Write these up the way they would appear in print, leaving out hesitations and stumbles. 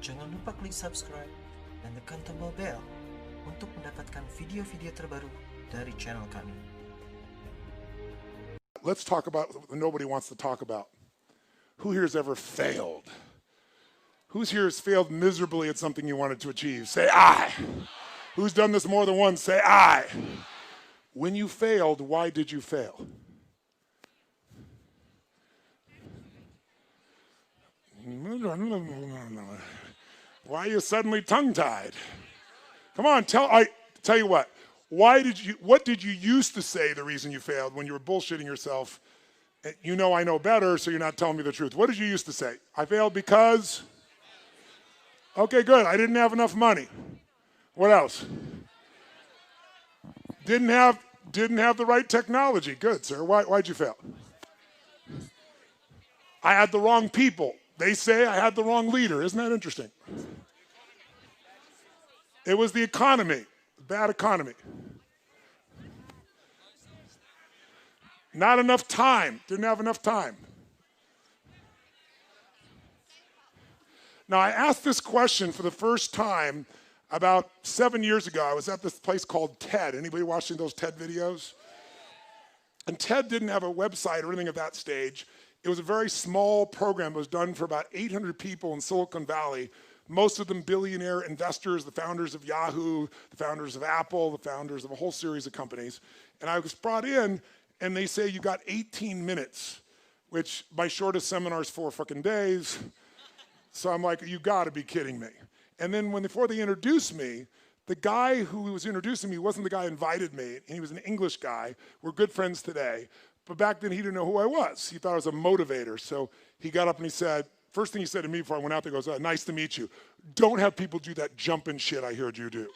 Jangan lupa klik subscribe dan tekan tombol bell untuk mendapatkan video-video terbaru dari channel kami. Let's talk about what nobody wants to talk about. Who here has ever failed? Who's here has failed miserably at something you wanted to achieve? Say I. Who's done this more than once? Say I. When you failed, why did you fail? Why are you suddenly tongue-tied? Come on, tell you what. What did you used to say the reason you failed when you were bullshitting yourself? You know I know better, so you're not telling me the truth. What did you used to say? I failed because? Okay, good. I didn't have enough money. What else? Didn't have the right technology. Good, sir. Why'd you fail? I had the wrong people. They say I had the wrong leader. Isn't that interesting? It was the economy, bad economy. Not enough time, didn't have enough time. Now I asked this question for the first time about 7 years ago. I was at this place called TED. Anybody watching those TED videos? And TED didn't have a website or anything at that stage. It was a very small program. It was done for about 800 people in Silicon Valley, most of them billionaire investors, the founders of Yahoo, the founders of Apple, the founders of a whole series of companies. And I was brought in, and they say, you got 18 minutes, which my shortest seminar is 4 fucking days. So I'm like, you gotta be kidding me. And then before they introduced me, the guy who was introducing me wasn't the guy who invited me, and he was an English guy. We're good friends today. But back then, he didn't know who I was. He thought I was a motivator. So he got up and he said, first thing he said to me before I went out there, he goes, nice to meet you. Don't have people do that jumping shit I heard you do.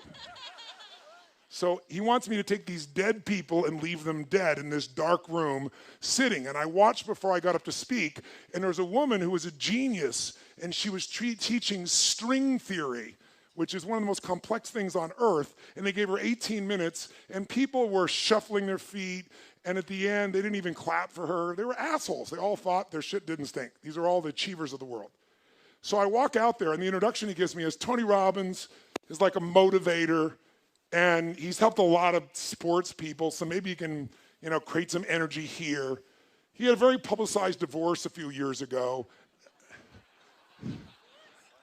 So he wants me to take these dead people and leave them dead in this dark room sitting. And I watched before I got up to speak, and there was a woman who was a genius, and she was teaching string theory, which is one of the most complex things on earth. And they gave her 18 minutes, and people were shuffling their feet. And at the end, they didn't even clap for her. They were assholes. They all thought their shit didn't stink. These are all the achievers of the world. So I walk out there, and the introduction he gives me is Tony Robbins is like a motivator, and he's helped a lot of sports people, so maybe he can, create some energy here. He had a very publicized divorce a few years ago.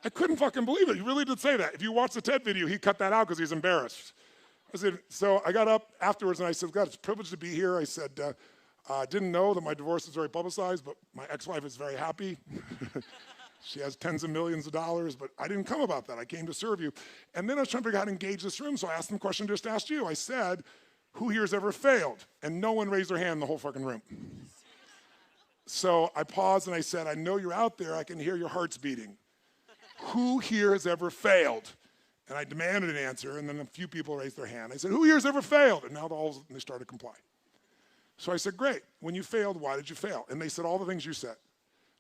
I couldn't fucking believe it. He really did say that. If you watch the TED video, he cut that out because he's embarrassed. So I got up afterwards and I said, God, it's a privilege to be here. I said, I didn't know that my divorce was very publicized, but my ex-wife is very happy. She has tens of millions of dollars, but I didn't come about that. I came to serve you. And then I was trying to figure out how to engage this room, so I asked them a question I just asked you. I said, who here has ever failed? And no one raised their hand in the whole fucking room. So I paused and I said, I know you're out there. I can hear your hearts beating. Who here has ever failed? And I demanded an answer, and then a few people raised their hand. I said, who here has ever failed? And now they started to comply. So I said, great. When you failed, why did you fail? And they said all the things you said.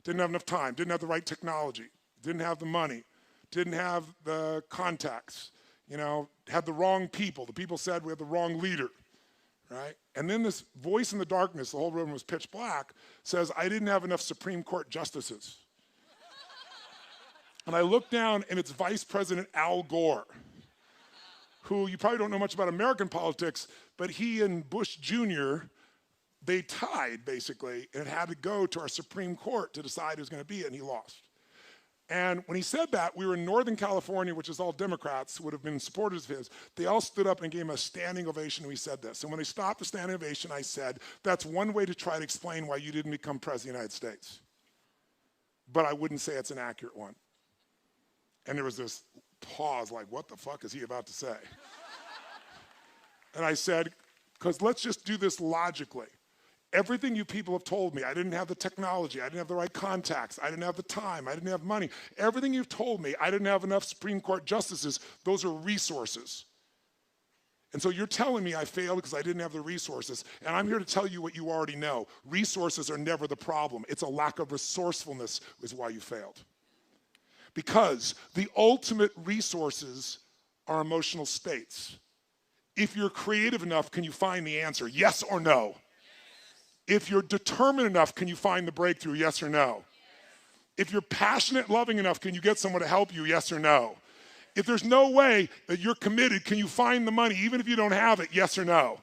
Didn't have enough time, didn't have the right technology, didn't have the money, didn't have the contacts, had the wrong people. The people said we had the wrong leader, right? And then this voice in the darkness, the whole room was pitch black, says, I didn't have enough Supreme Court justices. And I looked down, and it's Vice President Al Gore, who you probably don't know much about American politics, but he and Bush Jr., they tied, basically, and it had to go to our Supreme Court to decide who's going to be it, and he lost. And when he said that, we were in Northern California, which is all Democrats who would have been supporters of his. They all stood up and gave him a standing ovation when he said this. And when they stopped the standing ovation, I said, that's one way to try to explain why you didn't become president of the United States. But I wouldn't say it's an accurate one. And there was this pause, like, what the fuck is he about to say? And I said, because let's just do this logically. Everything you people have told me, I didn't have the technology, I didn't have the right contacts, I didn't have the time, I didn't have money. Everything you've told me, I didn't have enough Supreme Court justices, those are resources. And so you're telling me I failed because I didn't have the resources. And I'm here to tell you what you already know. Resources are never the problem. It's a lack of resourcefulness is why you failed. Because the ultimate resources are emotional states. If you're creative enough, can you find the answer? Yes or no? Yes. If you're determined enough, can you find the breakthrough? Yes or no? Yes. If you're passionate and loving enough, can you get someone to help you, yes or no? If there's no way that you're committed, can you find the money, even if you don't have it, yes or no?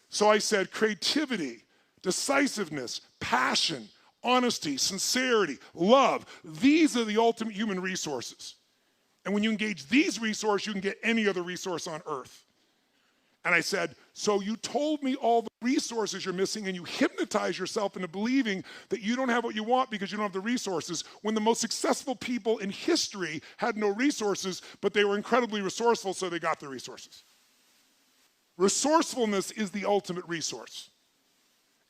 So I said creativity, decisiveness, passion, honesty, sincerity, love. These are the ultimate human resources. And when you engage these resources, you can get any other resource on earth. And I said, so you told me all the resources you're missing and you hypnotize yourself into believing that you don't have what you want because you don't have the resources, when the most successful people in history had no resources, but they were incredibly resourceful, so they got the resources. Resourcefulness is the ultimate resource.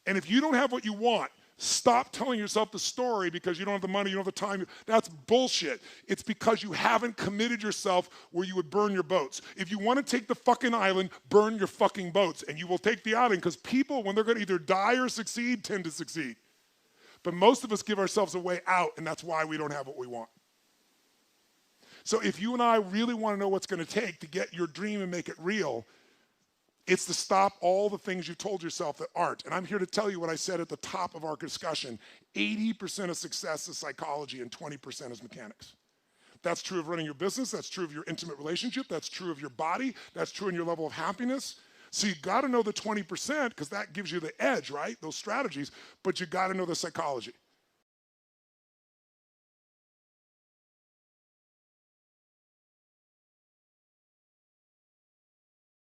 And if you don't have what you want, stop telling yourself the story because you don't have the money, you don't have the time. That's bullshit. It's because you haven't committed yourself where you would burn your boats. If you want to take the fucking island, burn your fucking boats. And you will take the island because people, when they're going to either die or succeed, tend to succeed. But most of us give ourselves a way out, and that's why we don't have what we want. So if you and I really want to know what's going to take to get your dream and make it real, it's to stop all the things you've told yourself that aren't. And I'm here to tell you what I said at the top of our discussion. 80% of success is psychology and 20% is mechanics. That's true of running your business. That's true of your intimate relationship. That's true of your body. That's true in your level of happiness. So you got to know the 20% because that gives you the edge, right? Those strategies. But you got to know the psychology.